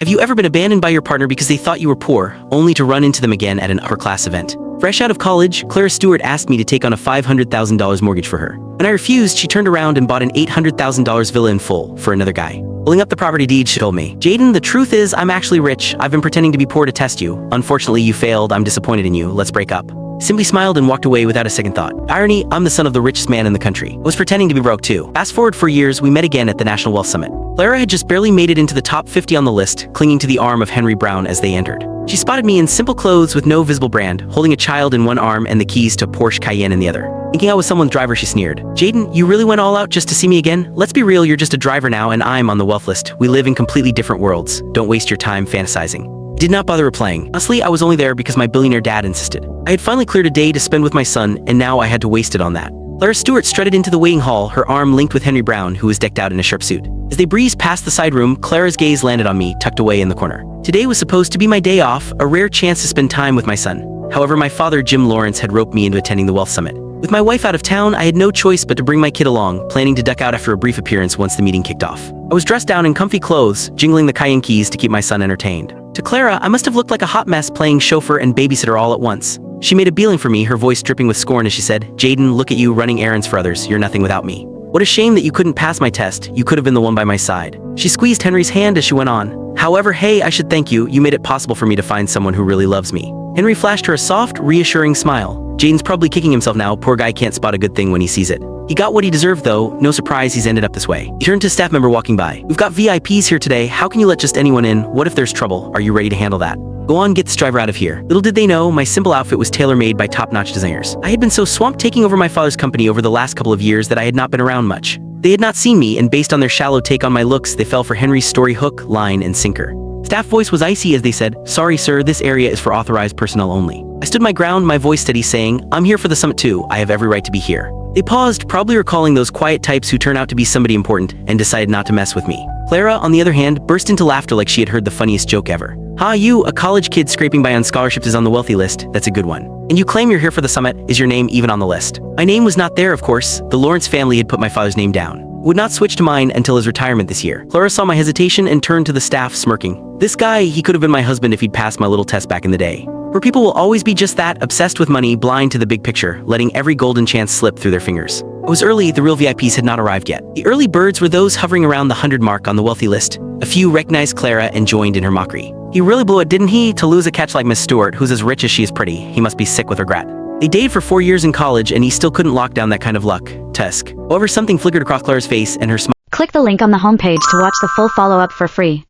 Have you ever been abandoned by your partner because they thought you were poor, only to run into them again at an upper-class event? Fresh out of college, Clara Stewart asked me to take on a $500,000 mortgage for her. When I refused, she turned around and bought an $800,000 villa in full for another guy. Pulling up the property deed, she told me, "Jaden, the truth is, I'm actually rich. I've been pretending to be poor to test you. Unfortunately, you failed. I'm disappointed in you. Let's break up." Simply smiled and walked away without a second thought. Irony, I'm the son of the richest man in the country. I was pretending to be broke too. Fast forward 4 years, we met again at the National Wealth Summit. Clara had just barely made it into the top 50 on the list, clinging to the arm of Henry Brown as they entered. She spotted me in simple clothes with no visible brand, holding a child in one arm and the keys to Porsche Cayenne in the other. Thinking I was someone's driver, she sneered. "Jaden, you really went all out just to see me again? Let's be real, you're just a driver now and I'm on the wealth list. We live in completely different worlds. Don't waste your time fantasizing." I did not bother replying. Honestly, I was only there because my billionaire dad insisted. I had finally cleared a day to spend with my son, and now I had to waste it on that. Clara Stewart strutted into the waiting hall, her arm linked with Henry Brown, who was decked out in a sharp suit. As they breezed past the side room, Clara's gaze landed on me, tucked away in the corner. Today was supposed to be my day off, a rare chance to spend time with my son. However, my father, Jim Lawrence, had roped me into attending the Wealth Summit. With my wife out of town, I had no choice but to bring my kid along, planning to duck out after a brief appearance once the meeting kicked off. I was dressed down in comfy clothes, jingling the Cayenne keys to keep my son entertained. To Clara, I must have looked like a hot mess playing chauffeur and babysitter all at once. She made a beeline for me, her voice dripping with scorn as she said, "Jaden, look at you running errands for others. You're nothing without me. What a shame that you couldn't pass my test. You could have been the one by my side." She squeezed Henry's hand as she went on. "However, hey, I should thank you. You made it possible for me to find someone who really loves me." Henry flashed her a soft, reassuring smile. "Jaden's probably kicking himself now. Poor guy can't spot a good thing when he sees it. He got what he deserved though. No surprise he's ended up this way." He turned to a staff member walking by. "We've got VIPs here today. How can you let just anyone in? What if there's trouble? Are you ready to handle that? Go on, get this driver out of here." Little did they know, my simple outfit was tailor-made by top-notch designers. I had been so swamped taking over my father's company over the last couple of years that I had not been around much. They had not seen me, and based on their shallow take on my looks, they fell for Henry's story hook, line, and sinker. Staff voice was icy as they said, "Sorry sir, this area is for authorized personnel only." I stood my ground, my voice steady, saying, "I'm here for the summit too. I have every right to be here." They paused, probably recalling those quiet types who turn out to be somebody important, and decided not to mess with me. Clara, on the other hand, burst into laughter like she had heard the funniest joke ever. "Ha, you, a college kid scraping by on scholarships is on the wealthy list. That's a good one. And you claim you're here for the summit. Is your name even on the list?" My name was not there, of course. The Lawrence family had put my father's name down. Would not switch to mine until his retirement this year. Clara saw my hesitation and turned to the staff, smirking. "This guy, he could have been my husband if he'd passed my little test back in the day." Where people will always be just that, obsessed with money, blind to the big picture, letting every golden chance slip through their fingers. It was early, the real VIPs had not arrived yet. The early birds were those hovering around the 100 mark on the wealthy list. A few recognized Clara and joined in her mockery. "He really blew it, didn't he? To lose a catch like Miss Stewart, who's as rich as she is pretty. He must be sick with regret." They dated for 4 years in college, and he still couldn't lock down that kind of luck. Tusk. However, something flickered across Clara's face, and her smile. Click the link on the homepage to watch the full follow-up for free.